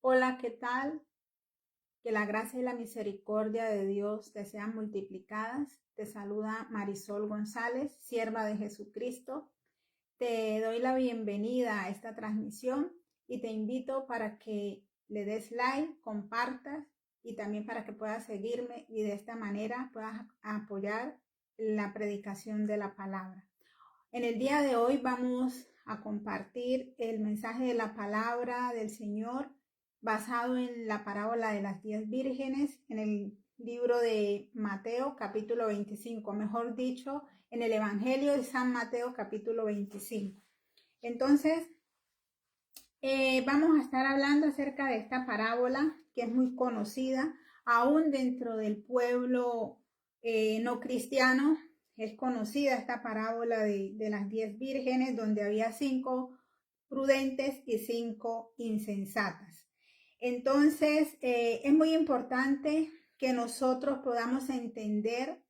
Hola, ¿qué tal? Que la gracia y la misericordia de Dios te sean multiplicadas. Te saluda Marisol González, sierva de Jesucristo. Te doy la bienvenida a esta transmisión y te invito para que le des like, compartas y también para que puedas seguirme y de esta manera puedas apoyar la predicación de la palabra. En el día de hoy vamos a compartir el mensaje de la palabra del Señor basado en la parábola de las 10 vírgenes en el libro de Mateo capítulo 25, mejor dicho, en el Evangelio de San Mateo capítulo 25. Entonces, vamos a estar hablando acerca de esta parábola que es muy conocida aún dentro del pueblo no cristiano. Es conocida esta parábola de las 10 vírgenes, donde había 5 prudentes y 5 insensatas. Entonces, es muy importante que nosotros podamos entender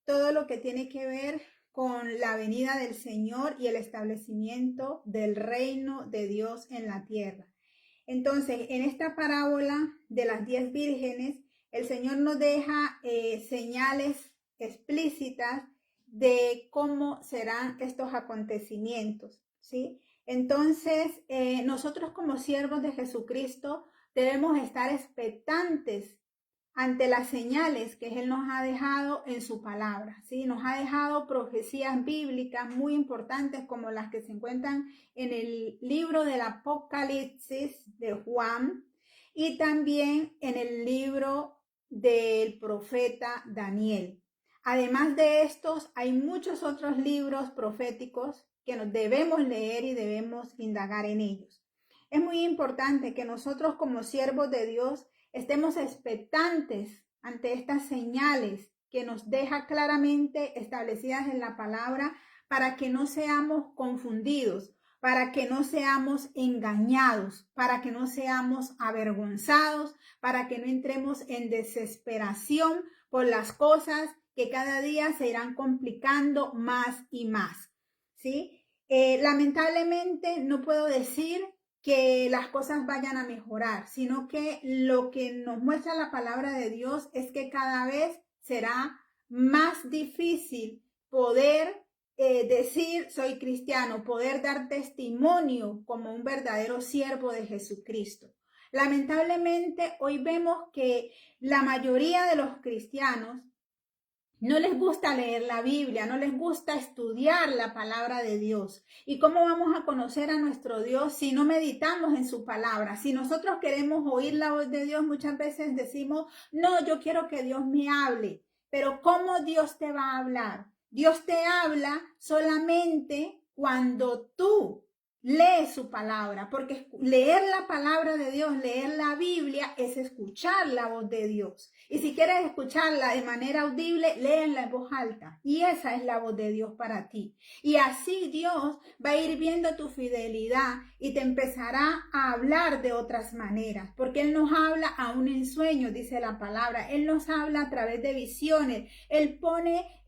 todo lo que tiene que ver con la venida del Señor y el establecimiento del reino de Dios en la tierra. Entonces, en esta parábola de las 10 vírgenes, el Señor nos deja señales explícitas de cómo serán estos acontecimientos, ¿sí? Entonces, nosotros como siervos de Jesucristo debemos estar expectantes ante las señales que Él nos ha dejado en su palabra, ¿sí? Nos ha dejado profecías bíblicas muy importantes como las que se encuentran en el libro del Apocalipsis de Juan y también en el libro del profeta Daniel. Además de estos, hay muchos otros libros proféticos que nos debemos leer y debemos indagar en ellos. Es muy importante que nosotros como siervos de Dios estemos expectantes ante estas señales que nos deja claramente establecidas en la palabra para que no seamos confundidos, para que no seamos engañados, para que no seamos avergonzados, para que no entremos en desesperación por las cosas que cada día se irán complicando más y más, ¿sí? Lamentablemente no puedo decir que las cosas vayan a mejorar, sino que lo que nos muestra la palabra de Dios es que cada vez será más difícil poder decir soy cristiano, poder dar testimonio como un verdadero siervo de Jesucristo. Lamentablemente hoy vemos que la mayoría de los cristianos no les gusta leer la Biblia, no les gusta estudiar la palabra de Dios. ¿Y cómo vamos a conocer a nuestro Dios si no meditamos en su palabra? Si nosotros queremos oír la voz de Dios, muchas veces decimos, no, yo quiero que Dios me hable. Pero ¿cómo Dios te va a hablar? Dios te habla solamente cuando tú lees su palabra, porque leer la palabra de Dios, leer la Biblia, es escuchar la voz de Dios. Y si quieres escucharla de manera audible, léenla en voz alta. Y esa es la voz de Dios para ti. Y así Dios va a ir viendo tu fidelidad y te empezará a hablar de otras maneras. Porque Él nos habla aún en sueños, dice la palabra. Él nos habla a través de visiones. Él pone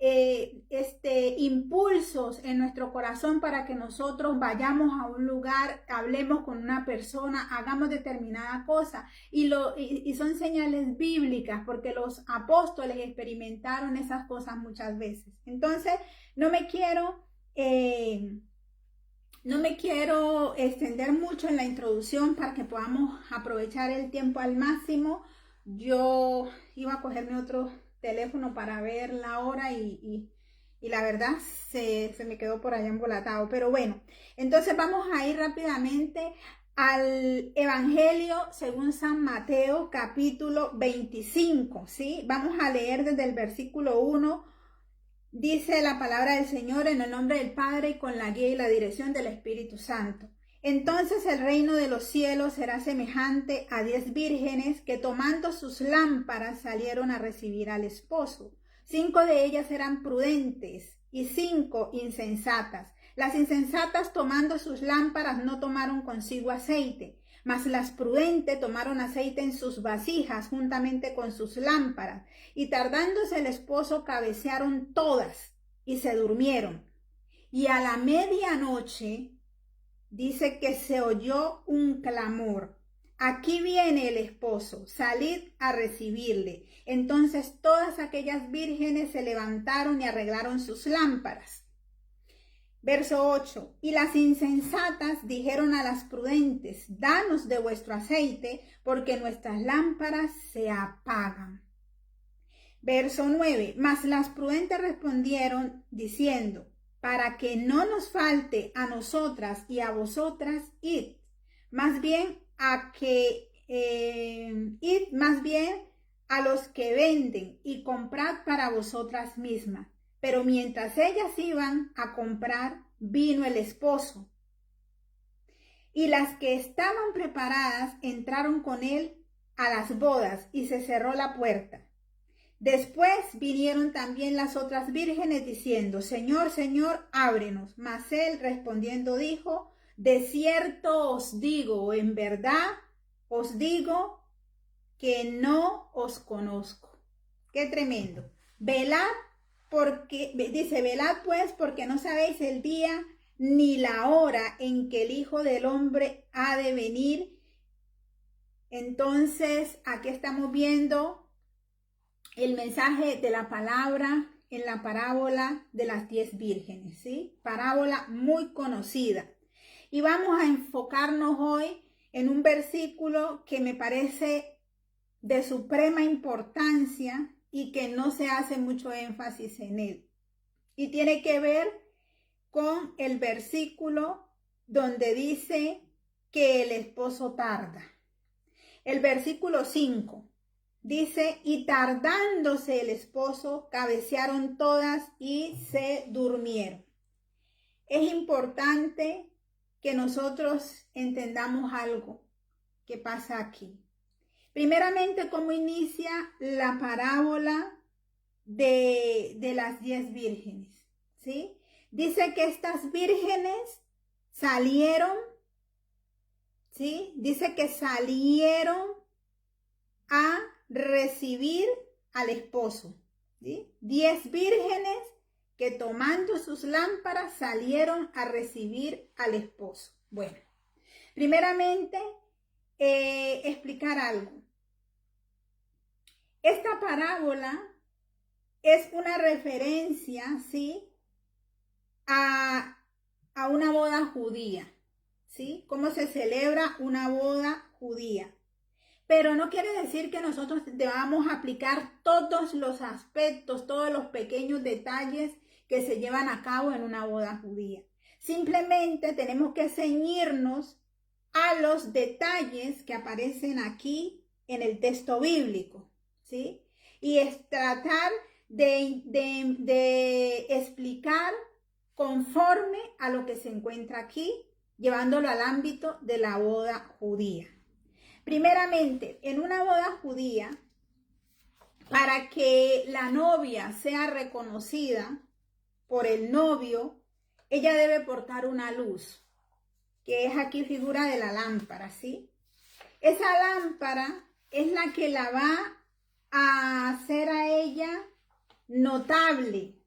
impulsos en nuestro corazón para que nosotros vayamos a un lugar, hablemos con una persona, hagamos determinada cosa. Y son señales bíblicas, porque los apóstoles experimentaron esas cosas muchas veces. Entonces, no me quiero extender mucho en la introducción para que podamos aprovechar el tiempo al máximo. Yo iba a cogerme otro teléfono para ver la hora y la verdad se me quedó por allá embolatado. Pero bueno, entonces vamos a ir rápidamente al Evangelio según San Mateo capítulo 25, ¿sí? Vamos a leer desde el versículo 1. Dice la palabra del Señor en el nombre del Padre y con la guía y la dirección del Espíritu Santo. Entonces el reino de los cielos será semejante a 10 vírgenes que tomando sus lámparas salieron a recibir al esposo. 5 de ellas eran prudentes y 5 insensatas. Las insensatas tomando sus lámparas no tomaron consigo aceite, mas las prudentes tomaron aceite en sus vasijas juntamente con sus lámparas, y tardándose el esposo cabecearon todas y se durmieron. Y a la medianoche dice que se oyó un clamor: aquí viene el esposo, salid a recibirle. Entonces todas aquellas vírgenes se levantaron y arreglaron sus lámparas. Verso 8. Y las insensatas dijeron a las prudentes, danos de vuestro aceite, porque nuestras lámparas se apagan. Verso 9. Mas las prudentes respondieron diciendo, para que no nos falte a nosotras y a vosotras, id más bien a los que venden y comprad para vosotras mismas. Pero mientras ellas iban a comprar, vino el esposo. Y las que estaban preparadas entraron con él a las bodas y se cerró la puerta. Después vinieron también las otras vírgenes diciendo, Señor, Señor, ábrenos. Mas él respondiendo dijo, de cierto os digo, en verdad os digo que no os conozco. Qué tremendo. Velad velad pues porque no sabéis el día ni la hora en que el Hijo del Hombre ha de venir. Entonces, aquí estamos viendo el mensaje de la palabra en la parábola de las 10 vírgenes, ¿sí? Parábola muy conocida. Y vamos a enfocarnos hoy en un versículo que me parece de suprema importancia y que no se hace mucho énfasis en él. Y tiene que ver con el versículo donde dice que el esposo tarda. El versículo 5 dice, y tardándose el esposo, cabecearon todas y se durmieron. Es importante que nosotros entendamos algo que pasa aquí. Primeramente, cómo inicia la parábola de las 10 vírgenes, ¿sí? Dice que estas vírgenes salieron, ¿sí? Dice que salieron a recibir al esposo, ¿sí? 10 vírgenes que tomando sus lámparas salieron a recibir al esposo. Bueno, primeramente, explicar algo. Esta parábola es una referencia, ¿sí? A una boda judía, ¿sí? ¿Cómo se celebra una boda judía? Pero no quiere decir que nosotros debamos aplicar todos los aspectos, todos los pequeños detalles que se llevan a cabo en una boda judía. Simplemente tenemos que ceñirnos a los detalles que aparecen aquí en el texto bíblico, ¿sí? Y es tratar de explicar conforme a lo que se encuentra aquí, llevándolo al ámbito de la boda judía. Primeramente, en una boda judía, para que la novia sea reconocida por el novio, ella debe portar una luz, que es aquí figura de la lámpara, ¿sí? Esa lámpara es la que la va a hacer a ella notable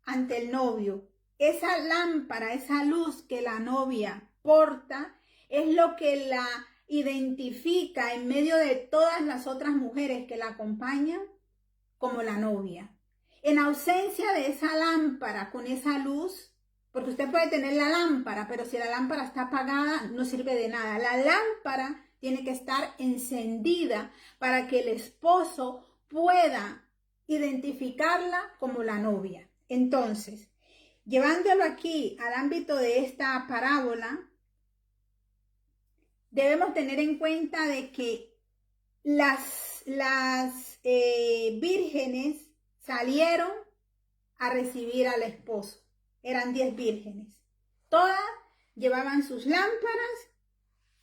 ante el novio. Esa lámpara, esa luz que la novia porta, es lo que la identifica en medio de todas las otras mujeres que la acompañan como la novia. En ausencia de esa lámpara con esa luz, porque usted puede tener la lámpara, pero si la lámpara está apagada no sirve de nada. La lámpara tiene que estar encendida para que el esposo pueda identificarla como la novia. Entonces, llevándolo aquí al ámbito de esta parábola, debemos tener en cuenta de que las vírgenes salieron a recibir al esposo. Eran 10 vírgenes. Todas llevaban sus lámparas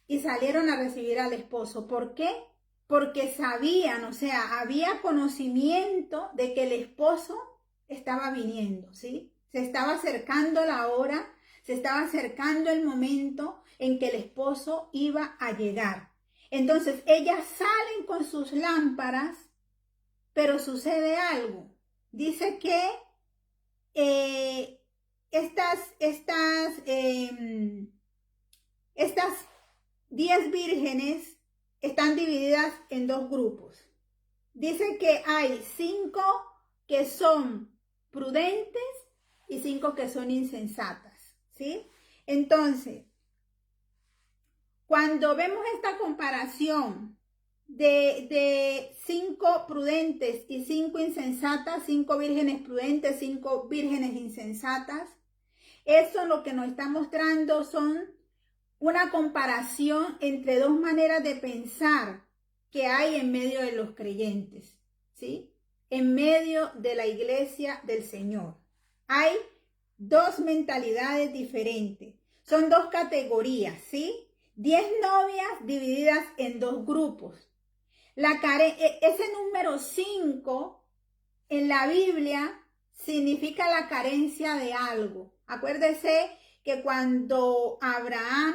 y salieron a recibir al esposo. ¿Por qué? Porque sabían, o sea, había conocimiento de que el esposo estaba viniendo, ¿sí? Se estaba acercando la hora, se estaba acercando el momento en que el esposo iba a llegar. Entonces, ellas salen con sus lámparas, pero sucede algo. Dice que estas 10 vírgenes están divididas en 2 grupos. Dice que hay 5 que son prudentes y 5 que son insensatas, ¿sí? Entonces, cuando vemos esta comparación de 5 prudentes y 5 insensatas, 5 vírgenes prudentes, 5 vírgenes insensatas, eso lo que nos está mostrando son una comparación entre 2 maneras de pensar que hay en medio de los creyentes, ¿sí? En medio de la iglesia del Señor. Hay 2 mentalidades diferentes. Son 2 categorías, ¿sí? 10 novias divididas en 2 grupos. Ese número 5 en la Biblia significa la carencia de algo. Acuérdese que cuando Abraham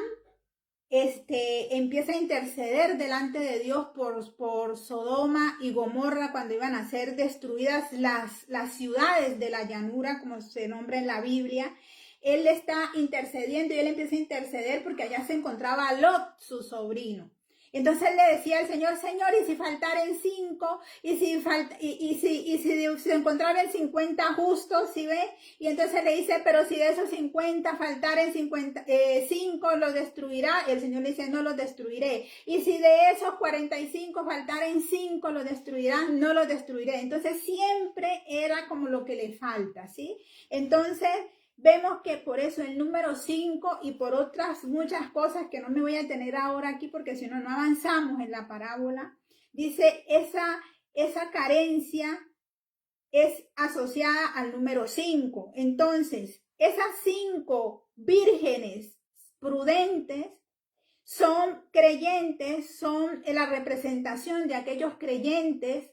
empieza a interceder delante de Dios por Sodoma y Gomorra, cuando iban a ser destruidas las ciudades de la llanura, como se nombra en la Biblia, él está intercediendo y él empieza a interceder porque allá se encontraba Lot, su sobrino. Entonces él le decía al Señor, Señor, y si faltaren 5, y si se encontraran 50 justos, ¿sí ve? Y entonces le dice, pero si de esos 50 faltaren 5, los destruirá. Y el Señor le dice, no los destruiré. Y si de esos 45 faltaren 5, los destruirá, no los destruiré. Entonces siempre era como lo que le falta, ¿sí? Entonces vemos que por eso el número 5 y por otras muchas cosas que no me voy a tener ahora aquí porque si no, no avanzamos en la parábola, dice esa carencia es asociada al número 5. Entonces, esas 5 vírgenes prudentes son creyentes, son la representación de aquellos creyentes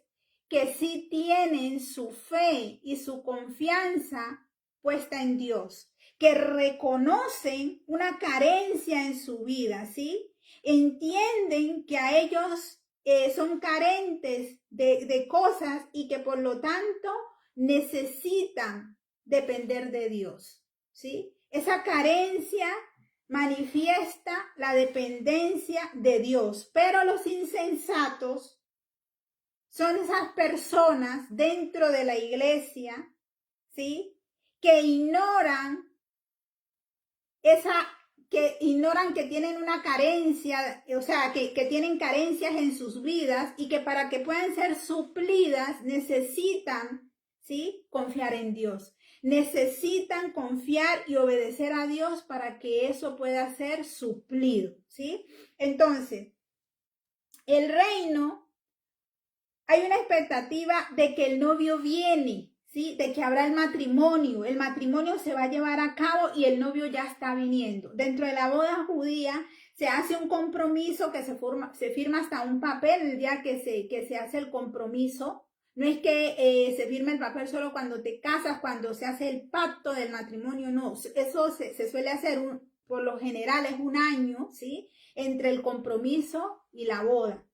que sí tienen su fe y su confianza puesta en Dios, que reconocen una carencia en su vida, ¿sí? Entienden que a ellos son carentes de cosas y que por lo tanto necesitan depender de Dios, ¿sí? Esa carencia manifiesta la dependencia de Dios, pero los insensatos son esas personas dentro de la iglesia, ¿sí? Que ignoran que tienen una carencia, o sea, que tienen carencias en sus vidas y que para que puedan ser suplidas necesitan, ¿sí? Confiar en Dios. Necesitan confiar y obedecer a Dios para que eso pueda ser suplido, ¿sí? Entonces, el reino, hay una expectativa de que el novio viene, ¿sí? De que habrá el matrimonio se va a llevar a cabo y el novio ya está viniendo. Dentro de la boda judía se hace un compromiso que se firma hasta un papel el día que se hace el compromiso. No es que se firme el papel solo cuando te casas, cuando se hace el pacto del matrimonio, no. Eso se suele hacer por lo general es un año, ¿sí? Entre el compromiso y la boda.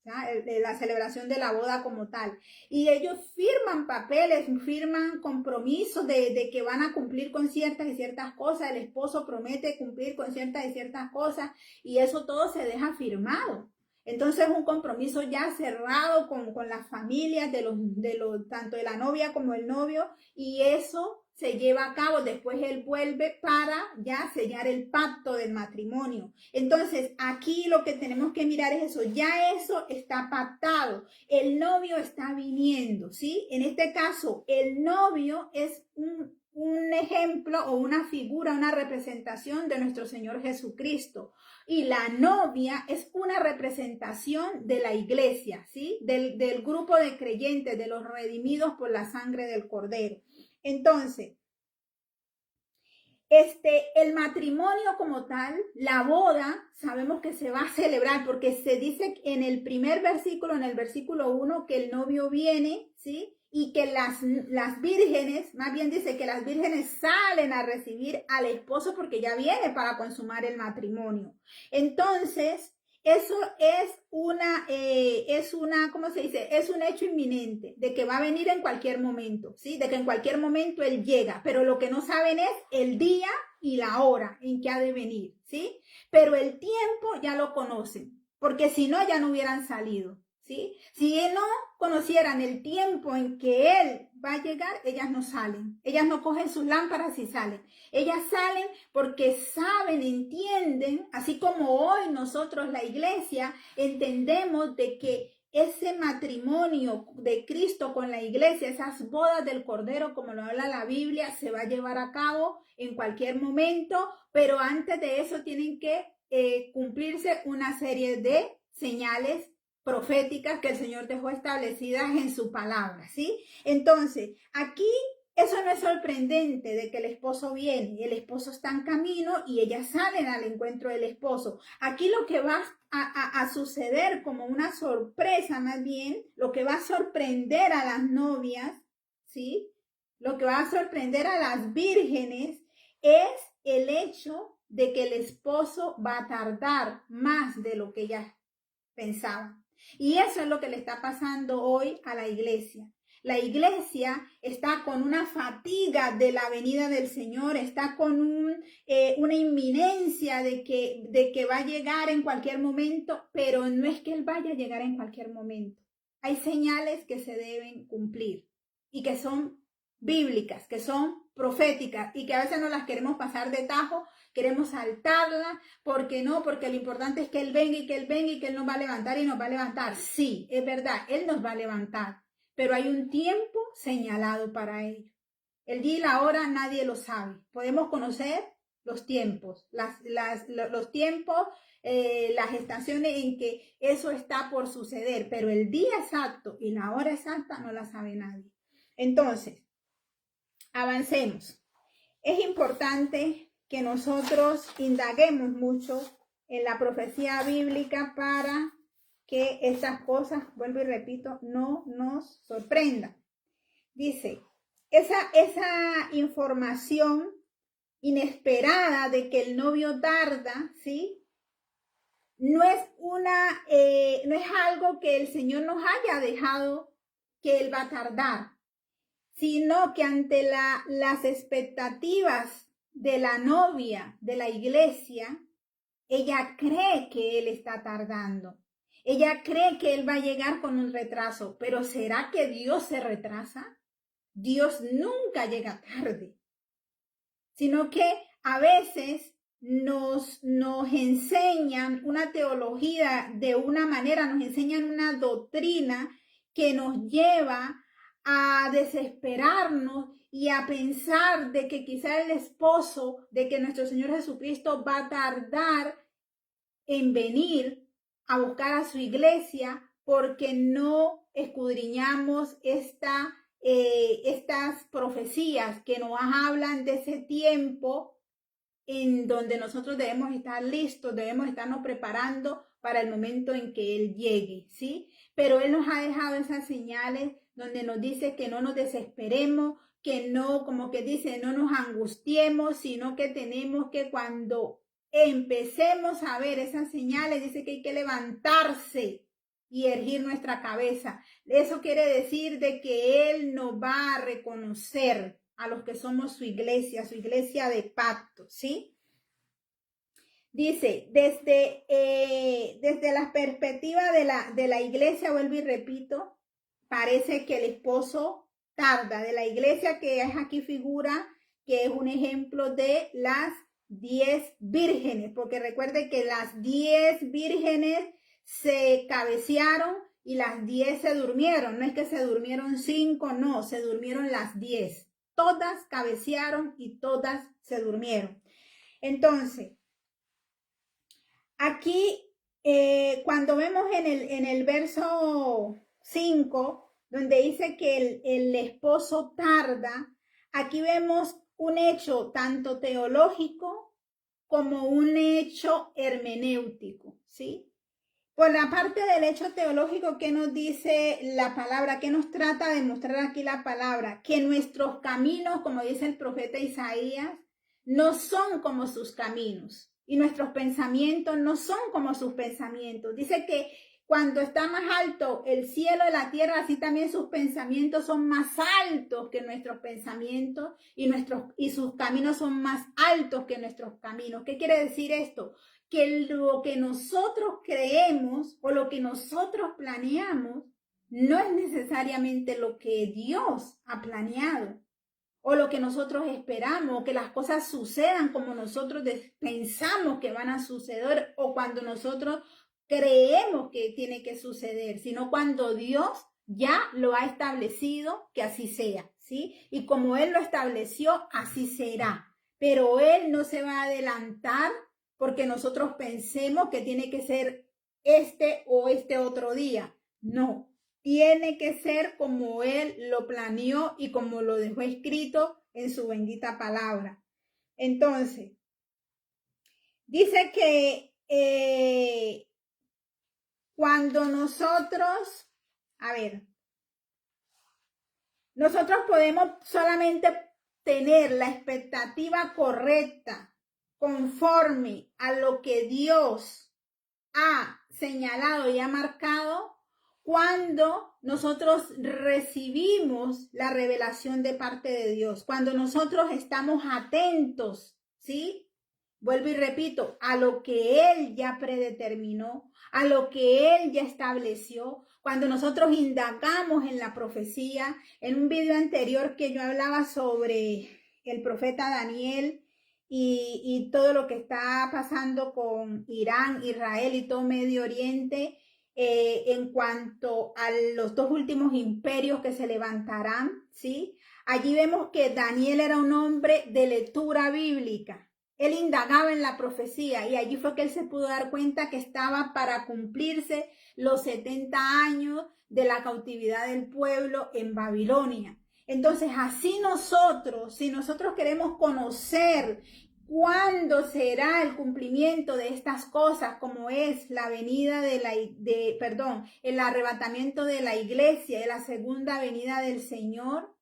La celebración de la boda como tal. Y ellos firman papeles, firman compromisos de que van a cumplir con ciertas y ciertas cosas. El esposo promete cumplir con ciertas y ciertas cosas y eso todo se deja firmado. Entonces un compromiso ya cerrado con las familias tanto de la novia como el novio, y eso se lleva a cabo. Después él vuelve para ya sellar el pacto del matrimonio. Entonces aquí lo que tenemos que mirar es eso, ya eso está pactado, el novio está viniendo, ¿sí? En este caso el novio es un ejemplo o una figura, una representación de nuestro Señor Jesucristo. Y la novia es una representación de la iglesia, ¿sí? Del grupo de creyentes, de los redimidos por la sangre del Cordero. Entonces, el matrimonio como tal, la boda, sabemos que se va a celebrar porque se dice en el primer versículo, en el versículo 1, que el novio viene, ¿sí? Y que las vírgenes, más bien dice que las vírgenes salen a recibir al esposo porque ya viene para consumar el matrimonio. Entonces, eso es ¿cómo se dice? Es un hecho inminente de que va a venir en cualquier momento, ¿sí? De que en cualquier momento él llega, pero lo que no saben es el día y la hora en que ha de venir, ¿sí? Pero el tiempo ya lo conocen, porque si no, ya no hubieran salido, ¿sí? Si no conocieran el tiempo en que Él va a llegar, ellas no salen. Ellas no cogen sus lámparas y salen. Ellas salen porque saben, entienden, así como hoy nosotros, la iglesia, entendemos de que ese matrimonio de Cristo con la iglesia, esas bodas del Cordero, como lo habla la Biblia, se va a llevar a cabo en cualquier momento, pero antes de eso tienen que cumplirse una serie de señales proféticas que el Señor dejó establecidas en su palabra, ¿sí? Entonces, aquí eso no es sorprendente de que el esposo viene, el esposo está en camino y ellas salen al encuentro del esposo. Aquí lo que va a suceder como una sorpresa, más bien, lo que va a sorprender a las novias, ¿sí? Lo que va a sorprender a las vírgenes es el hecho de que el esposo va a tardar más de lo que ellas pensaban. Y eso es lo que le está pasando hoy a la iglesia. La iglesia está con una fatiga de la venida del Señor, está con una inminencia de que va a llegar en cualquier momento, pero no es que Él vaya a llegar en cualquier momento. Hay señales que se deben cumplir y que son bíblicas, que son proféticas y que a veces no las queremos pasar de tajo, queremos saltarla, porque no, porque lo importante es que Él venga y que Él venga y que Él nos va a levantar y nos va a levantar. Sí, es verdad, Él nos va a levantar, pero hay un tiempo señalado para ello. El día y la hora nadie lo sabe. Podemos conocer los tiempos, los tiempos, las estaciones en que eso está por suceder, pero el día exacto y la hora exacta no la sabe nadie. Entonces, avancemos. Es importante que nosotros indaguemos mucho en la profecía bíblica para que estas cosas, vuelvo y repito, no nos sorprendan. Dice, esa información inesperada de que el novio tarda, ¿sí? No es algo que el Señor nos haya dejado que Él va a tardar, sino que ante las expectativas de la novia de la iglesia, ella cree que Él está tardando. Ella cree que Él va a llegar con un retraso, pero ¿será que Dios se retrasa? Dios nunca llega tarde, sino que a veces nos enseñan una teología de una manera, nos enseñan una doctrina que nos lleva a desesperarnos y a pensar de que quizá el esposo, de que nuestro Señor Jesucristo va a tardar en venir a buscar a su iglesia porque no escudriñamos estas profecías que nos hablan de ese tiempo en donde nosotros debemos estar listos, debemos estarnos preparando para el momento en que Él llegue, ¿sí? Pero Él nos ha dejado esas señales donde nos dice que no nos desesperemos, que no, como que dice, no nos angustiemos, sino que tenemos que cuando empecemos a ver esas señales, dice que hay que levantarse y erguir nuestra cabeza. Eso quiere decir de que Él nos va a reconocer a los que somos su iglesia de pacto, ¿sí? Dice, desde la perspectiva de la iglesia, vuelvo y repito, parece que el esposo tarda. De la iglesia que es aquí figura, que es un ejemplo de las 10 vírgenes, porque recuerde que las 10 vírgenes se cabecearon y las 10 se durmieron. No es que se durmieron 5, no, se durmieron las 10. Todas cabecearon y todas se durmieron. Entonces, aquí, cuando vemos en el verso 5, donde dice que el esposo tarda, aquí vemos un hecho tanto teológico como un hecho hermenéutico, ¿sí? Por la parte del hecho teológico, ¿qué nos dice la palabra? ¿Qué nos trata de mostrar aquí la palabra? Que nuestros caminos, como dice el profeta Isaías, no son como sus caminos. Y nuestros pensamientos no son como sus pensamientos. Dice que cuando está más alto el cielo y la tierra, así también sus pensamientos son más altos que nuestros pensamientos y sus caminos son más altos que nuestros caminos. ¿Qué quiere decir esto? que lo que nosotros creemos o lo que nosotros planeamos no es necesariamente lo que Dios ha planeado o lo que nosotros esperamos, o que las cosas sucedan como nosotros pensamos que van a suceder o cuando nosotros creemos que tiene que suceder, sino cuando Dios ya lo ha establecido que así sea, ¿sí? Y como Él lo estableció, así será. Pero Él no se va a adelantar porque nosotros pensemos que tiene que ser este o este otro día. No, tiene que ser como Él lo planeó y como lo dejó escrito en su bendita palabra. Entonces, dice que cuando nosotros podemos solamente tener la expectativa correcta conforme a lo que Dios ha señalado y ha marcado cuando nosotros recibimos la revelación de parte de Dios, cuando nosotros estamos atentos, ¿sí? Vuelvo y repito, a lo que Él ya predeterminó, a lo que Él ya estableció, cuando nosotros indagamos en la profecía. En un video anterior que yo hablaba sobre el profeta Daniel y todo lo que está pasando con Irán, Israel y todo Medio Oriente, en cuanto a los dos últimos imperios que se levantarán, ¿sí? Allí vemos que Daniel era un hombre de lectura bíblica. Él indagaba en la profecía y allí fue que él se pudo dar cuenta que estaba para cumplirse los 70 años de la cautividad del pueblo en Babilonia. Entonces, así nosotros, si nosotros queremos conocer cuándo será el cumplimiento de estas cosas, como es la venida el arrebatamiento de la iglesia y la segunda venida del Señor,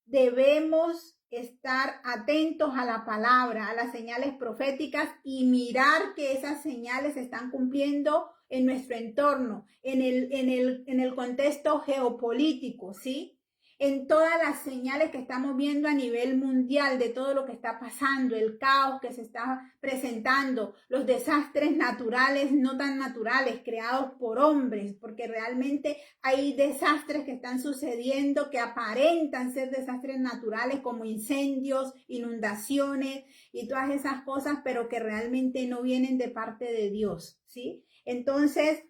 debemos estar atentos a la palabra, a las señales proféticas y mirar que esas señales se están cumpliendo en nuestro entorno, en el contexto geopolítico, ¿sí? En todas las señales que estamos viendo a nivel mundial de todo lo que está pasando, el caos que se está presentando, los desastres naturales, no tan naturales, creados por hombres, porque realmente hay desastres que están sucediendo que aparentan ser desastres naturales como incendios, inundaciones y todas esas cosas, pero que realmente no vienen de parte de Dios, ¿sí? Entonces,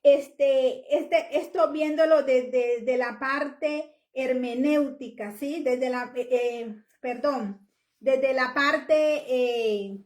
esto viéndolo desde la parte hermenéutica, ¿sí? Desde la parte,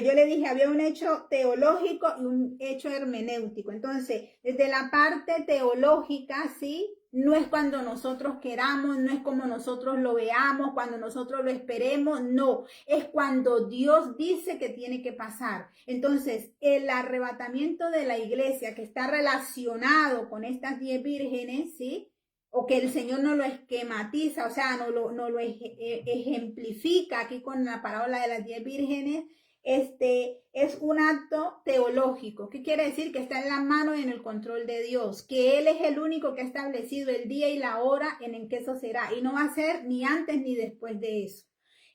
yo le dije, había un hecho teológico y un hecho hermenéutico. Entonces, desde la parte teológica, ¿sí? No es cuando nosotros queramos, no es como nosotros lo veamos, cuando nosotros lo esperemos, no. Es cuando Dios dice que tiene que pasar. Entonces, el arrebatamiento de la iglesia que está relacionado con estas 10 vírgenes, ¿sí? O que el Señor no lo esquematiza, o sea, no lo ejemplifica aquí con la parábola de las 10 vírgenes, es un acto teológico. ¿Qué quiere decir? Que está en la mano y en el control de Dios, que Él es el único que ha establecido el día y la hora en el que eso será, y no va a ser ni antes ni después de eso.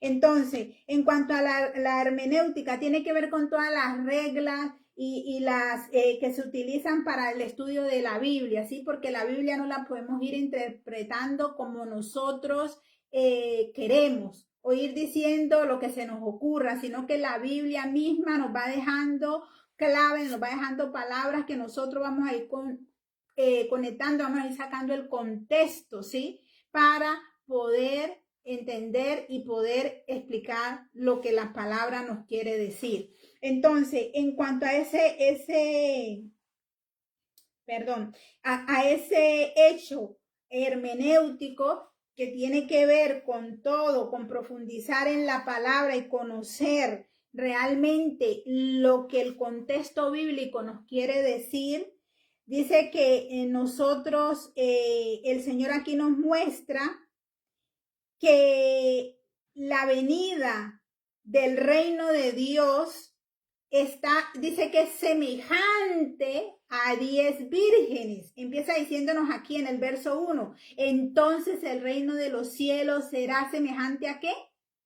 Entonces, en cuanto a la hermenéutica, tiene que ver con todas las reglas y las que se utilizan para el estudio de la Biblia, ¿sí? Porque la Biblia no la podemos ir interpretando como nosotros queremos, o ir diciendo lo que se nos ocurra, sino que la Biblia misma nos va dejando claves, nos va dejando palabras que nosotros vamos a ir conectando, vamos a ir sacando el contexto, ¿sí? Para poder entender y poder explicar lo que la palabra nos quiere decir. Entonces, en cuanto a ese hecho hermenéutico, que tiene que ver con todo, con profundizar en la palabra y conocer realmente lo que el contexto bíblico nos quiere decir, dice que nosotros, el Señor aquí nos muestra que la venida del reino de Dios dice que es semejante a 10 vírgenes. Empieza diciéndonos aquí en el verso 1, entonces el reino de los cielos será semejante a ¿qué?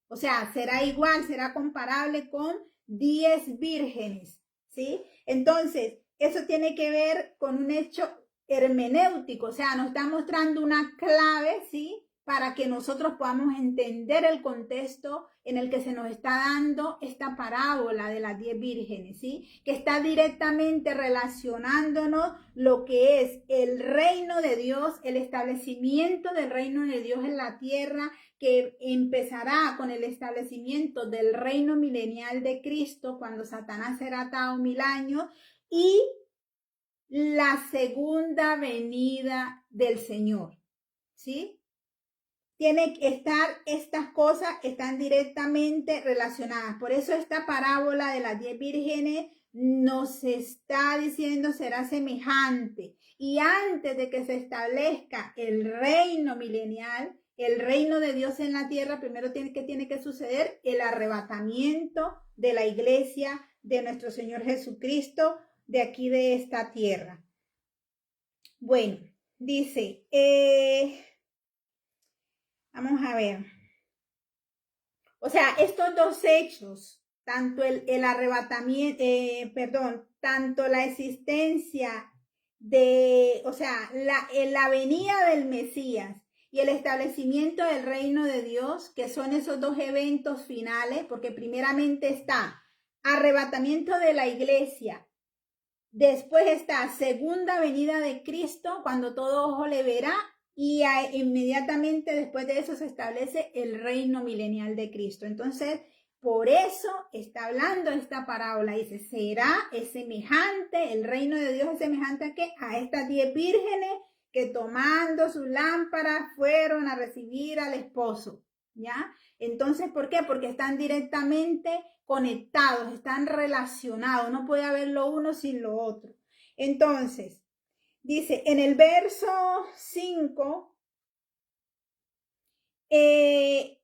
O sea, será igual, será comparable con 10 vírgenes, ¿sí? Entonces, eso tiene que ver con un hecho hermenéutico, o sea, nos está mostrando una clave, ¿sí? Para que nosotros podamos entender el contexto en el que se nos está dando esta parábola de las 10 vírgenes, ¿sí? Que está directamente relacionándonos lo que es el reino de Dios, el establecimiento del reino de Dios en la tierra, que empezará con el establecimiento del reino milenial de Cristo, cuando Satanás será atado 1000 años, y la segunda venida del Señor, ¿sí? Tiene que estar, estas cosas están directamente relacionadas. Por eso esta parábola de las 10 vírgenes nos está diciendo será semejante. Y antes de que se establezca el reino milenial, el reino de Dios en la tierra, primero tiene que suceder el arrebatamiento de la iglesia de nuestro Señor Jesucristo de aquí de esta tierra. Bueno, dice, vamos a ver. O sea, estos dos hechos, tanto el arrebatamiento, tanto la existencia de, o sea, la venida del Mesías y el establecimiento del reino de Dios, que son esos dos eventos finales, porque primeramente está arrebatamiento de la iglesia, después está segunda venida de Cristo, cuando todo ojo le verá, y inmediatamente después de eso se establece el reino milenial de Cristo. Entonces, por eso está hablando esta parábola. Dice, es semejante, el reino de Dios es semejante a ¿qué? A estas 10 vírgenes que tomando sus lámparas fueron a recibir al esposo, ¿ya? Entonces, ¿por qué? Porque están directamente conectados, están relacionados, no puede haber lo uno sin lo otro. Entonces, dice, en el verso 5,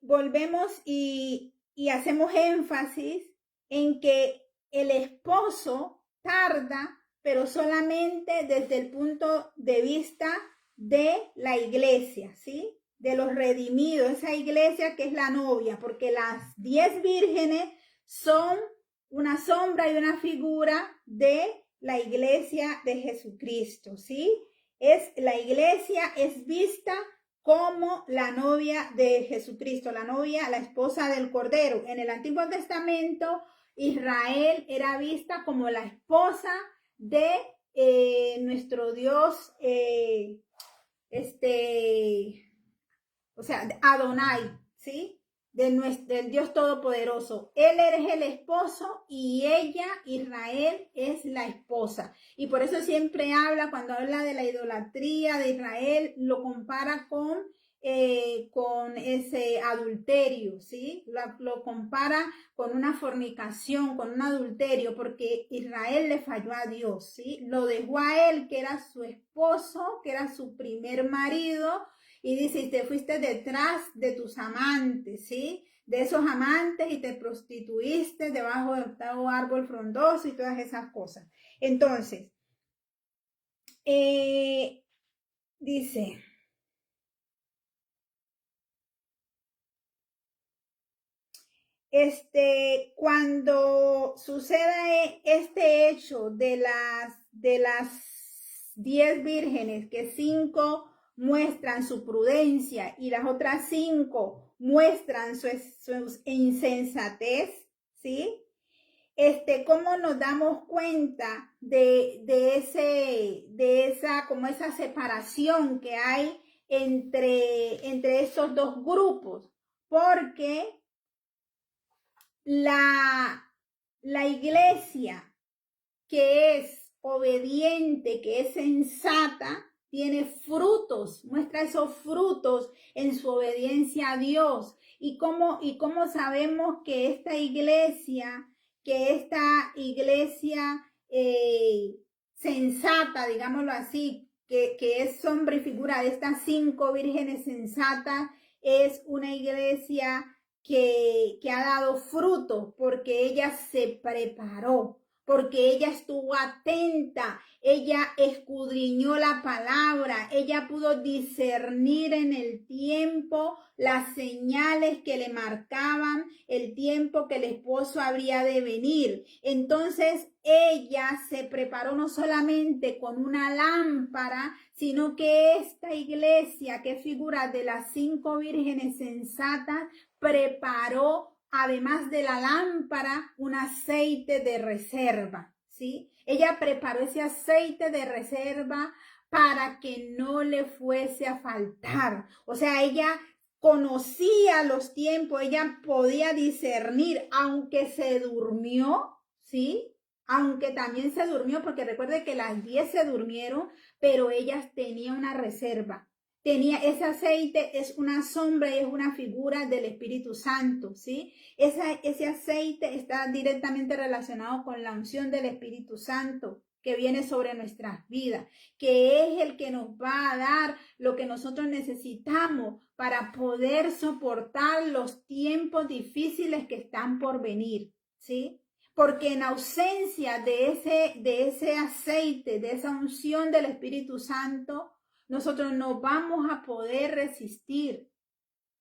volvemos y hacemos énfasis en que el esposo tarda, pero solamente desde el punto de vista de la iglesia, ¿sí? De los redimidos, esa iglesia que es la novia, porque las 10 vírgenes son una sombra y una figura de la iglesia de Jesucristo, ¿sí? La iglesia es vista como la novia de Jesucristo, la novia, la esposa del Cordero. En el Antiguo Testamento, Israel era vista como la esposa de nuestro Dios, o sea, Adonai, ¿sí? Del Dios Todopoderoso. Él es el esposo y ella, Israel, es la esposa. Y por eso siempre cuando habla de la idolatría de Israel, lo compara con ese adulterio, ¿sí? Lo compara con una fornicación, con un adulterio, porque Israel le falló a Dios, ¿sí? Lo dejó a él, que era su esposo, que era su primer marido, y dice, y te fuiste detrás de tus amantes, ¿sí? De esos amantes y te prostituiste debajo de octavo árbol frondoso y todas esas cosas. Entonces, dice, cuando suceda este hecho de las 10 vírgenes, que 5 muestran su prudencia y las otras 5 muestran su insensatez, ¿sí? ¿Cómo nos damos cuenta de esa separación que hay entre esos dos grupos? Porque la iglesia que es obediente, que es sensata, tiene frutos, muestra esos frutos en su obediencia a Dios. ¿Y cómo sabemos que esta iglesia sensata, digámoslo así, que es sombra y figura de estas 5 vírgenes sensatas, es una iglesia que ha dado fruto porque ella se preparó, porque ella estuvo atenta, ella escudriñó la palabra, ella pudo discernir en el tiempo las señales que le marcaban el tiempo que el esposo habría de venir. Entonces ella se preparó no solamente con una lámpara, sino que esta iglesia, que es figura de las 5 vírgenes sensatas, preparó, además de la lámpara, un aceite de reserva, ¿sí? Ella preparó ese aceite de reserva para que no le fuese a faltar. O sea, ella conocía los tiempos, ella podía discernir, aunque se durmió, ¿sí? Aunque también se durmió, porque recuerde que las 10 se durmieron, pero ella tenía una reserva. Tenía ese aceite, es una sombra y es una figura del Espíritu Santo, ¿sí? Ese aceite está directamente relacionado con la unción del Espíritu Santo que viene sobre nuestras vidas, que es el que nos va a dar lo que nosotros necesitamos para poder soportar los tiempos difíciles que están por venir, ¿sí? Porque en ausencia de ese aceite, de esa unción del Espíritu Santo, nosotros no vamos a poder resistir.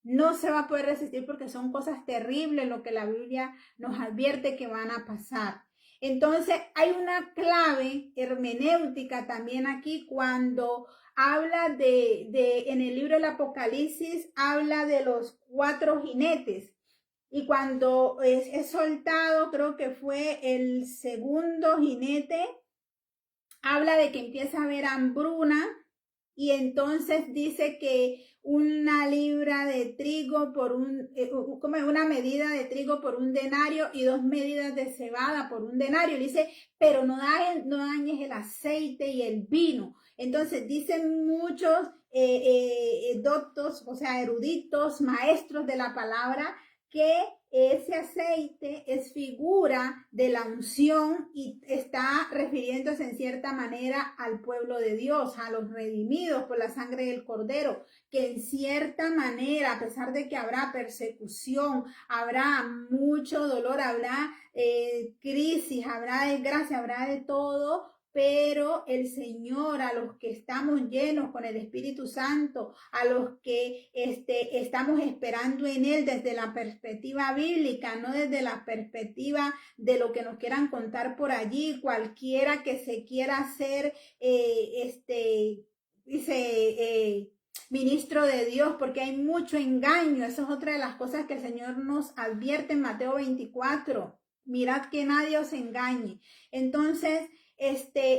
No se va a poder resistir porque son cosas terribles lo que la Biblia nos advierte que van a pasar. Entonces hay una clave hermenéutica también aquí cuando habla en el libro del Apocalipsis, habla de los 4 jinetes. Y cuando es soltado, creo que fue el segundo jinete, habla de que empieza a haber hambruna. Y entonces dice que una libra de trigo por una medida de trigo por un denario y 2 medidas de cebada por un denario. Dice, pero no dañes el aceite y el vino. Entonces dicen muchos doctos, o sea, eruditos, maestros de la palabra, que ese aceite es figura de la unción y está refiriéndose en cierta manera al pueblo de Dios, a los redimidos por la sangre del Cordero, que en cierta manera, a pesar de que habrá persecución, habrá mucho dolor, habrá crisis, habrá desgracia, habrá de todo, pero el Señor, a los que estamos llenos con el Espíritu Santo, a los que estamos esperando en Él desde la perspectiva bíblica, no desde la perspectiva de lo que nos quieran contar por allí, cualquiera que se quiera hacer, ministro de Dios, porque hay mucho engaño. Eso es otra de las cosas que el Señor nos advierte en Mateo 24. Mirad que nadie os engañe. Entonces,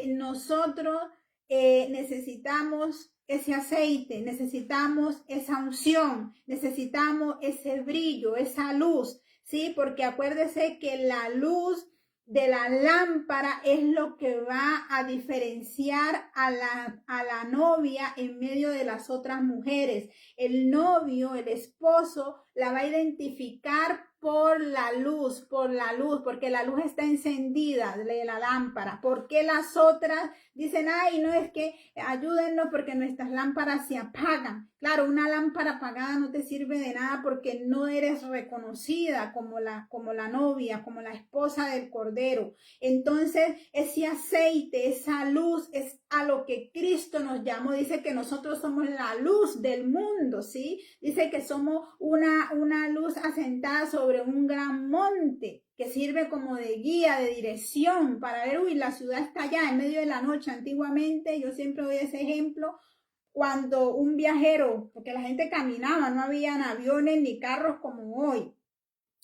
nosotros necesitamos ese aceite, necesitamos esa unción, necesitamos ese brillo, esa luz, ¿sí? Porque acuérdese que la luz de la lámpara es lo que va a diferenciar a la novia en medio de las otras mujeres. El novio, el esposo, la va a identificar por la luz, porque la luz está encendida de la lámpara. ¿Por qué las otras dicen, ay, no, es que ayúdennos porque nuestras lámparas se apagan? Claro, una lámpara apagada no te sirve de nada porque no eres reconocida como la novia, como la esposa del Cordero. Entonces, ese aceite, esa luz es a lo que Cristo nos llamó. Dice que nosotros somos la luz del mundo, ¿sí? Dice que somos una luz asentada sobre un gran monte que sirve como de guía, de dirección para ver, uy, la ciudad está allá en medio de la noche. Antiguamente, yo siempre doy ese ejemplo, cuando un viajero, porque la gente caminaba, no habían aviones ni carros como hoy.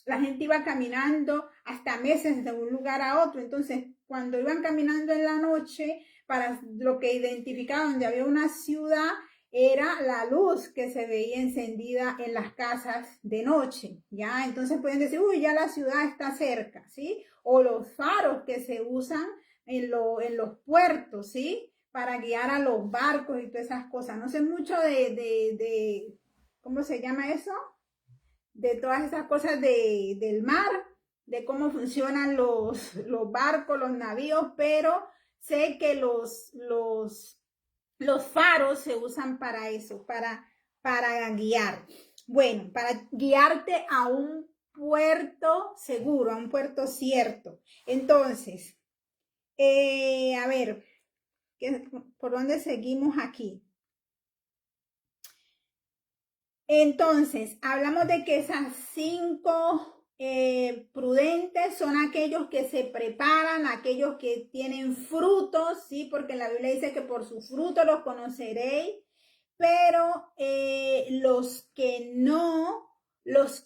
La gente iba caminando hasta meses de un lugar a otro. Entonces, cuando iban caminando en la noche, para lo que identificaban donde había una ciudad, era la luz que se veía encendida en las casas de noche, ¿ya? Entonces pueden decir, uy, ya la ciudad está cerca, ¿sí? O los faros que se usan en los puertos, ¿sí? Para guiar a los barcos y todas esas cosas. No sé mucho de ¿cómo se llama eso? De todas esas cosas del mar, de cómo funcionan los barcos, los navíos, pero sé que los faros se usan para eso, para guiar. Bueno, para guiarte a un puerto seguro, a un puerto cierto. Entonces, A ver, ¿por dónde seguimos aquí? Entonces, hablamos de que esas 5 prudentes son aquellos que se preparan, aquellos que tienen frutos, ¿sí? Porque la Biblia dice que por sus frutos los conoceréis, pero los que no, las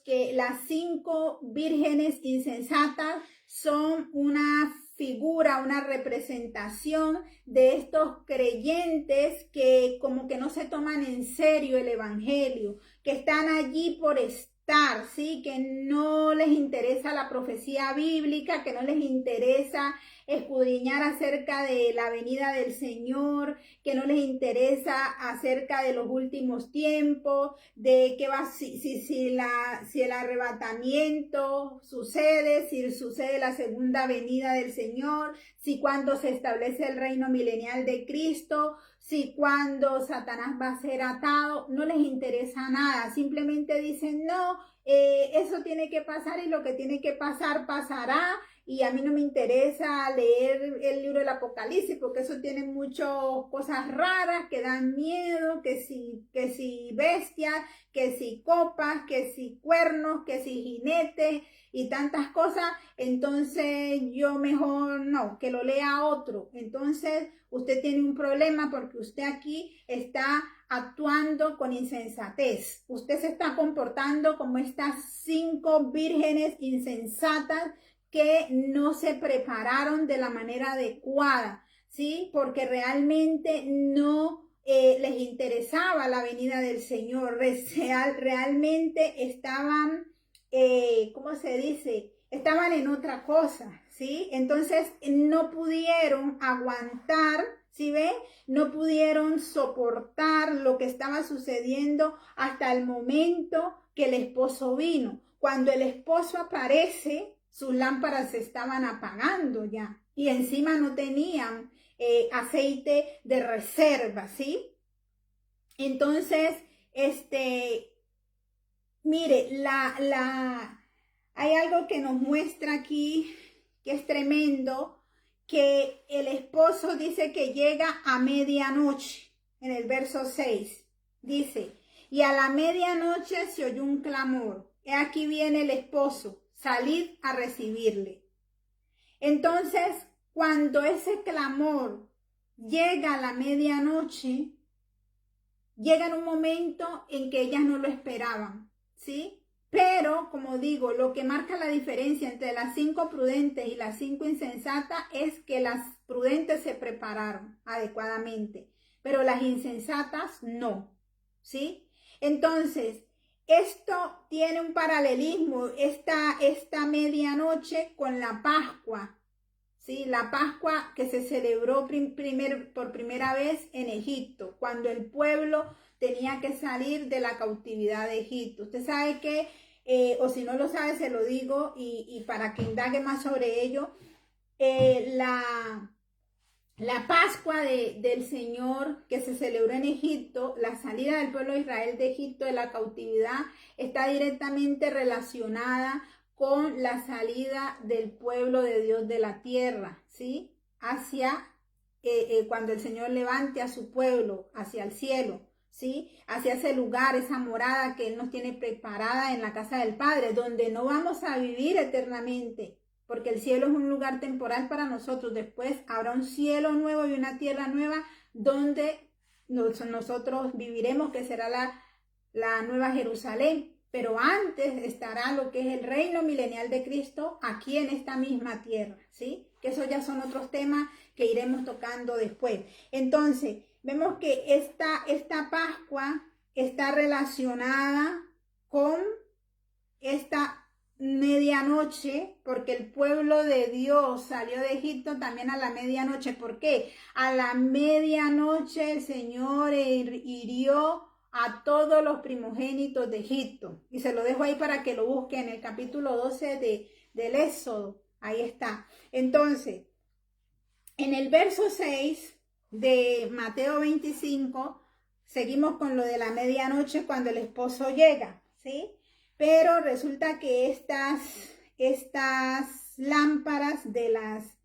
5 vírgenes insensatas son una figura, una representación de estos creyentes que como que no se toman en serio el evangelio, que están allí por estar, ¿sí? Que no les interesa la profecía bíblica, que no les interesa escudriñar acerca de la venida del Señor, que no les interesa acerca de los últimos tiempos, de qué va, si el arrebatamiento sucede, si sucede la segunda venida del Señor, si cuando se establece el reino milenial de Cristo, si cuando Satanás va a ser atado. No les interesa nada, simplemente dicen no, eso tiene que pasar y lo que tiene que pasar pasará, y a mí no me interesa leer el libro del Apocalipsis porque eso tiene muchas cosas raras que dan miedo, que si bestias, que si copas, que si cuernos, que si jinetes y tantas cosas. Entonces yo mejor no, que lo lea otro. Entonces usted tiene un problema porque usted aquí está actuando con insensatez. Usted se está comportando como estas 5 vírgenes insensatas que no se prepararon de la manera adecuada, ¿sí? Porque realmente no les interesaba la venida del Señor, realmente estaban, ¿cómo se dice? Estaban en otra cosa, ¿sí? Entonces no pudieron aguantar, ¿sí ven? No pudieron soportar lo que estaba sucediendo hasta el momento que el esposo vino. Cuando el esposo aparece, sus lámparas se estaban apagando ya y encima no tenían aceite de reserva, ¿sí? Entonces, mire, hay algo que nos muestra aquí que es tremendo, que el esposo dice que llega a medianoche, en el verso 6, dice, y a la medianoche se oyó un clamor, he aquí viene el esposo, salid a recibirle. Entonces, cuando ese clamor llega a la medianoche, llega en un momento en que ellas no lo esperaban, ¿sí? Pero, como digo, lo que marca la diferencia entre las 5 prudentes y las 5 insensatas es que las prudentes se prepararon adecuadamente, pero las insensatas no, ¿sí? Entonces, esto tiene un paralelismo, esta medianoche con la Pascua, ¿sí? La Pascua que se celebró por primera vez en Egipto, cuando el pueblo tenía que salir de la cautividad de Egipto. Usted sabe que, o si no lo sabe, se lo digo, y para que indague más sobre ello, la Pascua del Señor que se celebró en Egipto, la salida del pueblo de Israel de Egipto de la cautividad, está directamente relacionada con la salida del pueblo de Dios de la tierra, ¿sí? Hacia, cuando el Señor levante a su pueblo hacia el cielo, ¿sí? Hacia ese lugar, esa morada que Él nos tiene preparada en la casa del Padre, donde no vamos a vivir eternamente, porque el cielo es un lugar temporal para nosotros. Después habrá un cielo nuevo y una tierra nueva donde nosotros viviremos, que será la nueva Jerusalén. Pero antes estará lo que es el reino milenial de Cristo aquí en esta misma tierra, ¿sí? Que eso ya son otros temas que iremos tocando después. Entonces, vemos que esta Pascua está relacionada con esta medianoche, porque el pueblo de Dios salió de Egipto también a la medianoche. ¿Por qué? A la medianoche el Señor hirió a todos los primogénitos de Egipto. Y se lo dejo ahí para que lo busque en el capítulo 12 del Éxodo. Ahí está. Entonces, en el verso 6 de Mateo 25, seguimos con lo de la medianoche cuando el esposo llega, ¿sí? Pero resulta que estas lámparas de las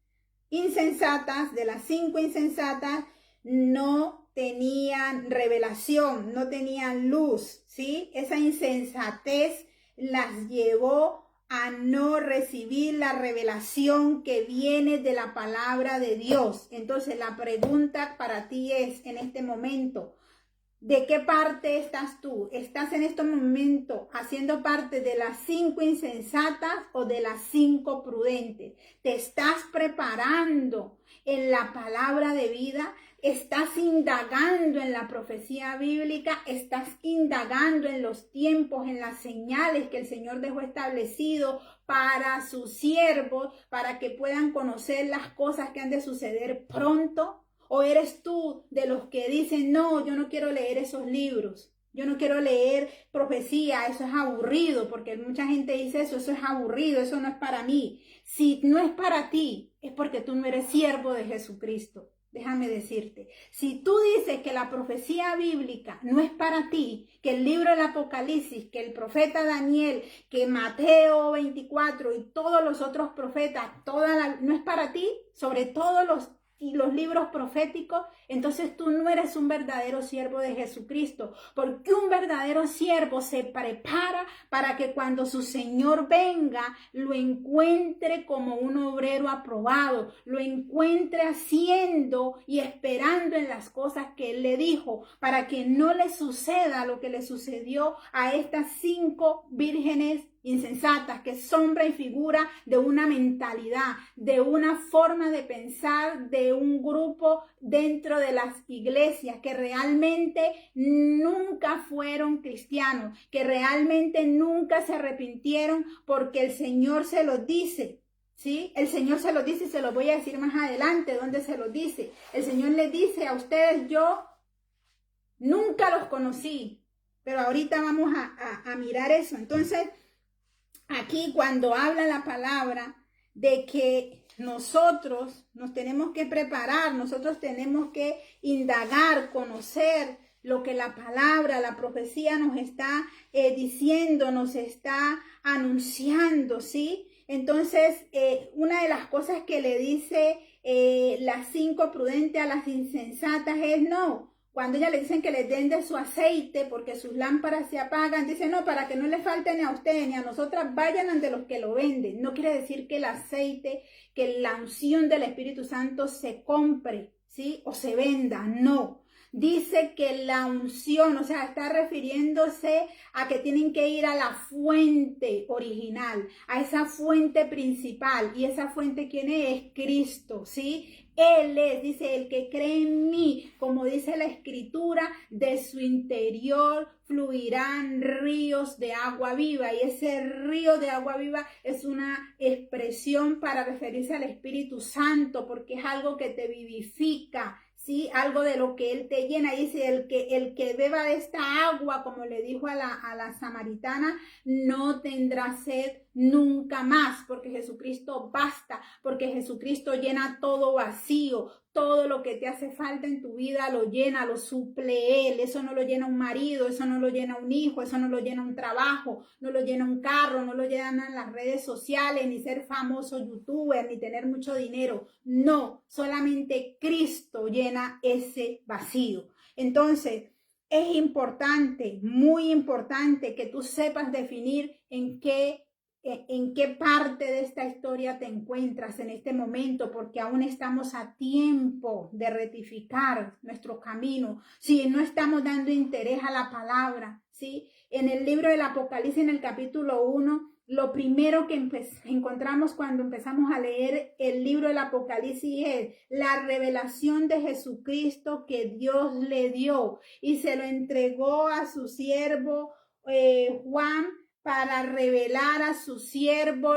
insensatas, de las 5 insensatas, no tenían revelación, no tenían luz, ¿sí? Esa insensatez las llevó a no recibir la revelación que viene de la palabra de Dios. Entonces la pregunta para ti es en este momento, ¿de qué parte estás tú? ¿Estás en este momento haciendo parte de las 5 insensatas o de las 5 prudentes? ¿Te estás preparando en la palabra de vida? ¿Estás indagando en la profecía bíblica? ¿Estás indagando en los tiempos, en las señales que el Señor dejó establecido para sus siervos, para que puedan conocer las cosas que han de suceder pronto? ¿O eres tú de los que dicen, no, yo no quiero leer esos libros, yo no quiero leer profecía, eso es aburrido? Porque mucha gente dice eso es aburrido, eso no es para mí. Si no es para ti, es porque tú no eres siervo de Jesucristo. Déjame decirte, si tú dices que la profecía bíblica no es para ti, que el libro del Apocalipsis, que el profeta Daniel, que Mateo 24 y todos los otros profetas, no es para ti, sobre todo los libros proféticos, entonces tú no eres un verdadero siervo de Jesucristo, porque un verdadero siervo se prepara para que cuando su Señor venga, lo encuentre como un obrero aprobado, lo encuentre haciendo y esperando en las cosas que Él le dijo, para que no le suceda lo que le sucedió a estas 5 vírgenes insensatas, que es sombra y figura de una mentalidad, de una forma de pensar, de un grupo dentro de las iglesias que realmente nunca fueron cristianos, que realmente nunca se arrepintieron, porque el Señor se los dice. ¿Sí? El Señor se los dice y se los voy a decir más adelante donde se los dice. El Señor les dice a ustedes, yo nunca los conocí, pero ahorita vamos a mirar eso. Entonces, aquí cuando habla la palabra de que nosotros nos tenemos que preparar, nosotros tenemos que indagar, conocer lo que la palabra, la profecía nos está diciendo, nos está anunciando, ¿sí? Entonces, una de las cosas que le dice las 5 prudentes a las insensatas es no. Cuando ella le dicen que les den de su aceite porque sus lámparas se apagan, dice no, para que no le falte ni a ustedes ni a nosotras, vayan ante los que lo venden. No quiere decir que el aceite, que la unción del Espíritu Santo se compre, ¿sí? O se venda, no. Dice que la unción, o sea, está refiriéndose a que tienen que ir a la fuente original, a esa fuente principal. ¿Y esa fuente quién es? Cristo, ¿sí? Él es, dice, el que cree en mí, como dice la Escritura, de su interior fluirán ríos de agua viva. Y ese río de agua viva es una expresión para referirse al Espíritu Santo, porque es algo que te vivifica, ¿sí? Algo de lo que Él te llena. Dice, el que beba de esta agua, como le dijo a la samaritana, no tendrá sed nunca más, porque Jesucristo basta, porque Jesucristo llena todo vacío. Todo lo que te hace falta en tu vida lo llena, lo suple Él. Eso no lo llena un marido, eso no lo llena un hijo, eso no lo llena un trabajo, no lo llena un carro, no lo llenan las redes sociales, ni ser famoso youtuber, ni tener mucho dinero. No, solamente Cristo llena ese vacío. Entonces, es importante, muy importante que tú sepas definir en qué parte de esta historia te encuentras en este momento, porque aún estamos a tiempo de rectificar nuestro camino. Si no estamos dando interés a la palabra, ¿sí? En el libro del Apocalipsis, en el capítulo 1, lo primero que encontramos cuando empezamos a leer el libro del Apocalipsis es la revelación de Jesucristo que Dios le dio y se lo entregó a su siervo Juan, para revelar a su siervo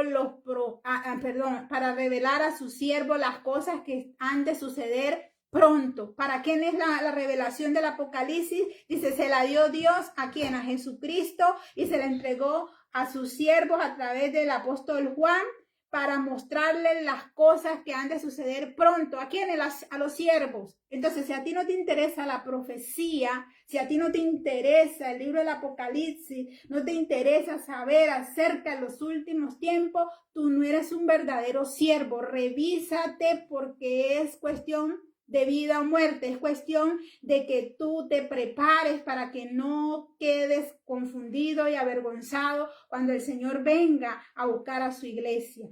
para revelar a su siervo las cosas que han de suceder pronto. ¿Para quién es la revelación del Apocalipsis? Dice, se la dio Dios a quién, a Jesucristo, y se la entregó a sus siervos a través del apóstol Juan para mostrarles las cosas que han de suceder pronto. ¿A quiénes? A los siervos. Entonces, si a ti no te interesa la profecía, si a ti no te interesa el libro del Apocalipsis, no te interesa saber acerca de los últimos tiempos, tú no eres un verdadero siervo. Revísate, porque es cuestión de vida o muerte, es cuestión de que tú te prepares para que no quedes confundido y avergonzado cuando el Señor venga a buscar a su iglesia.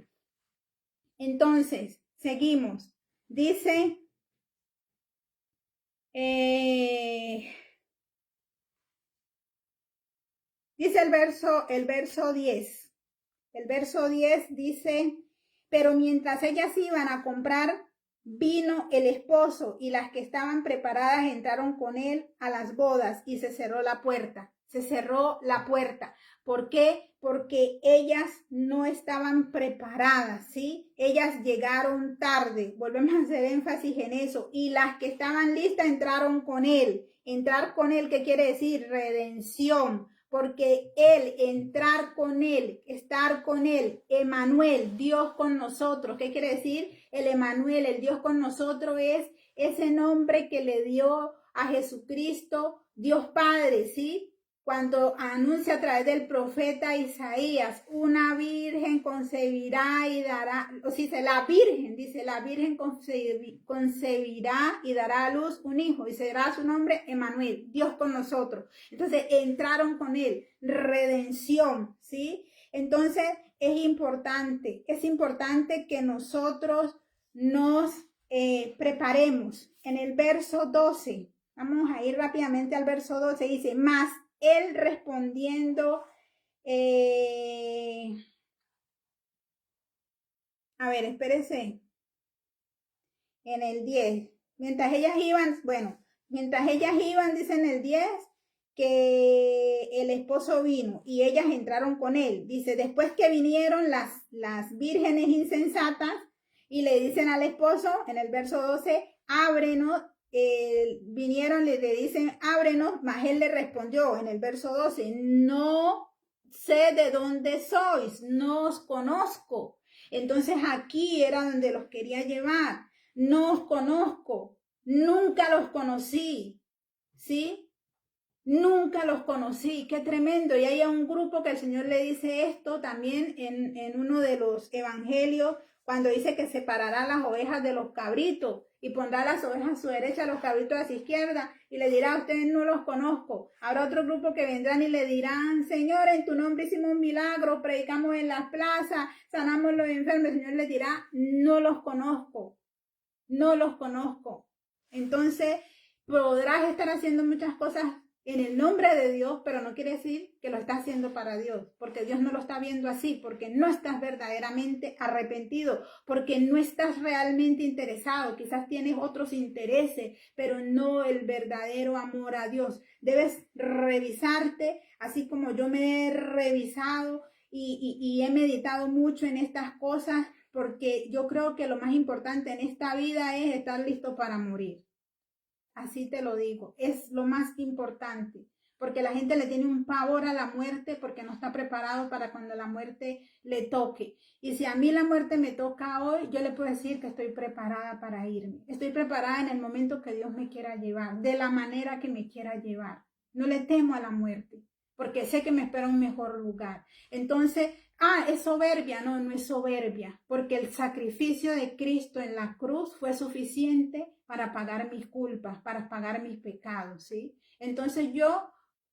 Entonces, seguimos. Dice, dice el verso 10. El verso 10 dice, pero mientras ellas iban a comprar, vino el esposo y las que estaban preparadas entraron con él a las bodas y se cerró la puerta. Se cerró la puerta. ¿Por qué? Porque ellas no estaban preparadas, ¿sí? Ellas llegaron tarde. Volvemos a hacer énfasis en eso. Y las que estaban listas entraron con él. Entrar con él, ¿qué quiere decir? Redención. Porque él, entrar con él, estar con él, Emanuel, Dios con nosotros. ¿Qué quiere decir? El Emanuel, el Dios con nosotros, es ese nombre que le dio a Jesucristo, Dios Padre, ¿sí? Cuando anuncia a través del profeta Isaías, una virgen concebirá y dará, o sea, dice la virgen concebirá y dará a luz un hijo y será su nombre Emanuel, Dios con nosotros. Entonces entraron con él, redención, ¿sí? Entonces es importante que nosotros nos preparemos. En el verso 12, vamos a ir rápidamente al verso 12, dice, más él respondiendo, a ver, espérese, en el 10, mientras ellas iban, dice en el 10, que el esposo vino y ellas entraron con él. Dice, después que vinieron las vírgenes insensatas y le dicen al esposo, en el verso 12, ábrenos. Vinieron, le dicen, ábrenos, mas él le respondió en el verso 12, no sé de dónde sois, no os conozco. Entonces aquí era donde los quería llevar, no os conozco, nunca los conocí, ¿sí? Nunca los conocí, qué tremendo. Y hay un grupo que el Señor le dice esto también en uno de los evangelios, cuando dice que separará las ovejas de los cabritos y pondrá las ovejas a su derecha, los cabritos a su izquierda, y le dirá, ustedes no los conozco. Habrá otro grupo que vendrán y le dirán, Señor, en tu nombre hicimos un milagro, predicamos en las plazas, sanamos los enfermos. El Señor les dirá, no los conozco, no los conozco. Entonces, podrás estar haciendo muchas cosas en el nombre de Dios, pero no quiere decir que lo estás haciendo para Dios, porque Dios no lo está viendo así, porque no estás verdaderamente arrepentido, porque no estás realmente interesado, quizás tienes otros intereses, pero no el verdadero amor a Dios. Debes revisarte, así como yo me he revisado y he meditado mucho en estas cosas, porque yo creo que lo más importante en esta vida es estar listo para morir. Así te lo digo, es lo más importante, porque la gente le tiene un pavor a la muerte porque no está preparado para cuando la muerte le toque. Y si a mí la muerte me toca hoy, yo le puedo decir que estoy preparada para irme. Estoy preparada en el momento que Dios me quiera llevar, de la manera que me quiera llevar. No le temo a la muerte, porque sé que me espera un mejor lugar. Entonces, es soberbia. No, no es soberbia, porque el sacrificio de Cristo en la cruz fue suficiente para pagar mis culpas, para pagar mis pecados, ¿sí? Entonces yo,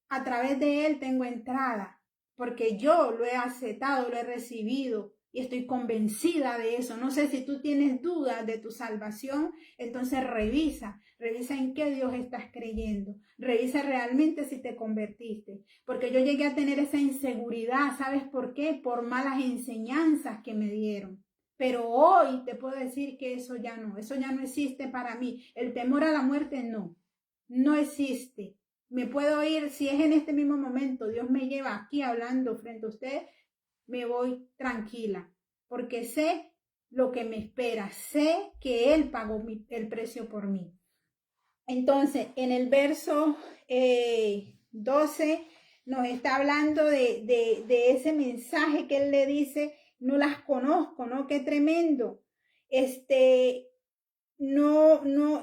a través de él, tengo entrada, porque yo lo he aceptado, lo he recibido y estoy convencida de eso. No sé si tú tienes dudas de tu salvación, entonces revisa en qué Dios estás creyendo, revisa realmente si te convertiste, porque yo llegué a tener esa inseguridad, ¿sabes por qué? Por malas enseñanzas que me dieron. Pero hoy te puedo decir que eso ya no existe para mí. El temor a la muerte no existe. Me puedo ir, si es en este mismo momento, Dios me lleva aquí hablando frente a usted, me voy tranquila, porque sé lo que me espera, sé que Él pagó el precio por mí. Entonces, en el verso 12 nos está hablando de ese mensaje que Él le dice, no las conozco, ¿no? Qué tremendo.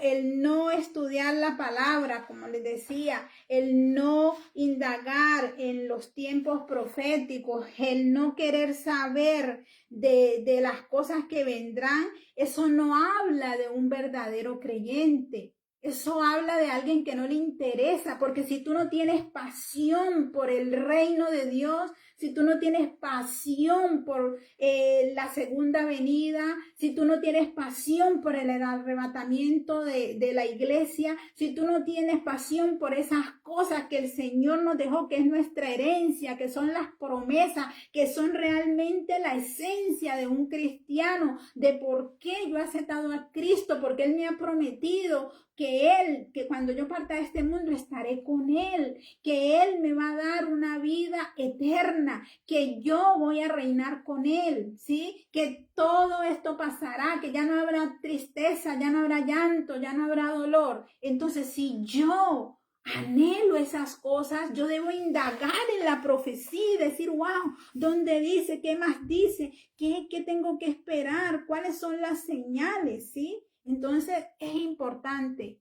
El no estudiar la palabra, como les decía, el no indagar en los tiempos proféticos, el no querer saber de las cosas que vendrán, eso no habla de un verdadero creyente. Eso habla de alguien que no le interesa, porque si tú no tienes pasión por el reino de Dios, si tú no tienes pasión por la segunda venida, si tú no tienes pasión por el arrebatamiento de la iglesia, si tú no tienes pasión por esas cosas que el Señor nos dejó, que es nuestra herencia, que son las promesas, que son realmente la esencia de un cristiano, de por qué yo he aceptado a Cristo, porque Él me ha prometido que cuando yo parta de este mundo estaré con Él, que Él me va a dar una vida eterna, que yo voy a reinar con Él, ¿sí? Que todo esto pasará, que ya no habrá tristeza, ya no habrá llanto, ya no habrá dolor. Entonces, si yo anhelo esas cosas, yo debo indagar en la profecía y decir, wow, ¿dónde dice? ¿Qué más dice? ¿Qué tengo que esperar? ¿Cuáles son las señales? ¿Sí? Entonces es importante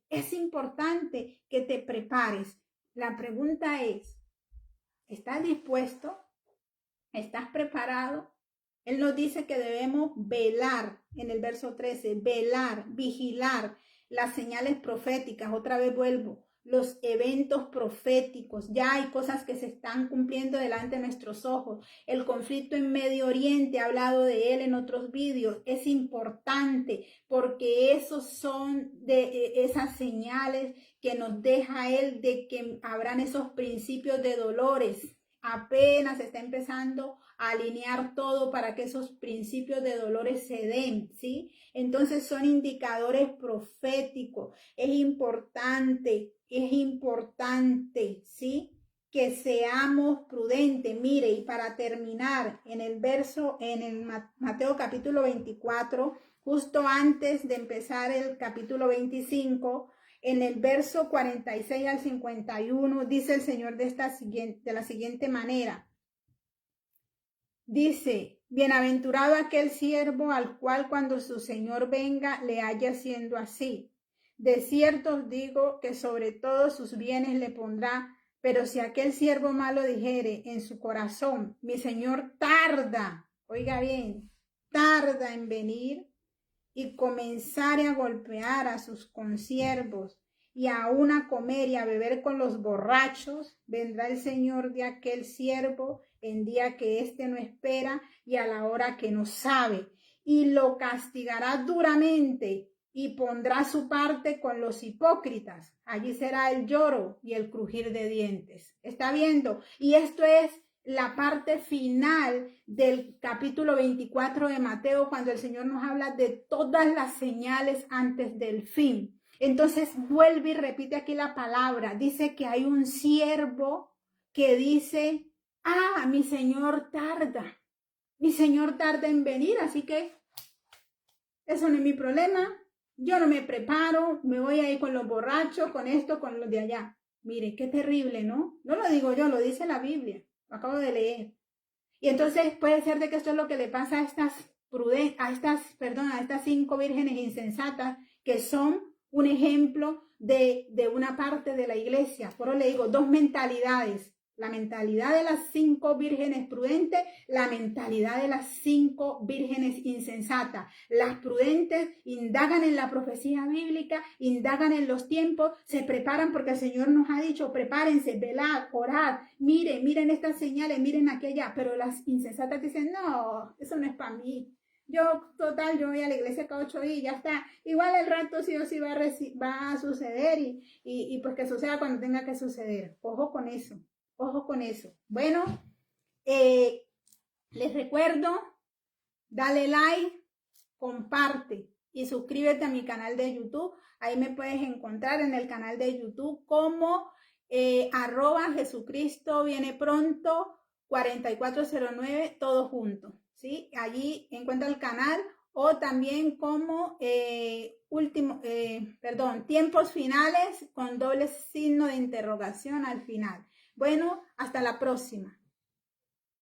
que te prepares. La pregunta es, ¿estás dispuesto? ¿Estás preparado? Él nos dice que debemos velar, en el verso 13, velar, vigilar las señales proféticas. Otra vez vuelvo, los eventos proféticos. Ya hay cosas que se están cumpliendo delante de nuestros ojos. El conflicto en Medio Oriente, he hablado de él en otros vídeos, es importante porque esos son de esas señales que nos deja él de que habrán esos principios de dolores. Apenas está empezando a alinear todo para que esos principios de dolores se den, ¿sí? Entonces son indicadores proféticos. Es importante, ¿sí? Que seamos prudentes. Mire, y para terminar, en el Mateo capítulo 24, justo antes de empezar el capítulo 25, en el verso 46 al 51, dice el Señor de la siguiente manera. Dice, bienaventurado aquel siervo al cual cuando su Señor venga le haya haciendo así. De cierto os digo que sobre todos sus bienes le pondrá, pero si aquel siervo malo dijere en su corazón, mi Señor tarda, oiga bien, tarda en venir, y comenzare a golpear a sus consiervos y aún a comer y a beber con los borrachos, vendrá el Señor de aquel siervo en día que éste no espera y a la hora que no sabe, y lo castigará duramente y pondrá su parte con los hipócritas. Allí será el lloro y el crujir de dientes. ¿Está viendo? Y esto es la parte final del capítulo 24 de Mateo, cuando el Señor nos habla de todas las señales antes del fin. Entonces vuelve y repite aquí la palabra. Dice que hay un siervo que dice, mi Señor tarda en venir, así que eso no es mi problema. Yo no me preparo, me voy a ir con los borrachos, con esto, con los de allá. Mire, qué terrible, ¿no? No lo digo yo, lo dice la Biblia. Lo acabo de leer. Y entonces puede ser de que esto es lo que le pasa a estas 5 vírgenes insensatas, que son un ejemplo de una parte de la iglesia. Por eso le digo, dos mentalidades. La mentalidad de las 5 vírgenes prudentes, la mentalidad de las 5 vírgenes insensatas. Las prudentes indagan en la profecía bíblica, indagan en los tiempos, se preparan porque el Señor nos ha dicho, prepárense, velad, orad, miren estas señales, miren aquella. Pero las insensatas dicen, no, eso no es para mí. Yo voy a la iglesia cada 8 días y ya está. Igual el rato sí o sí va a suceder y pues que suceda cuando tenga que suceder. Ojo con eso. Ojo con eso. Bueno, les recuerdo, dale like, comparte y suscríbete a mi canal de YouTube. Ahí me puedes encontrar en el canal de YouTube como @Jesucristo viene pronto 4409, todo junto. ¿Sí? Allí encuentra el canal, o también como tiempos finales con doble signo de interrogación al final. Bueno, hasta la próxima.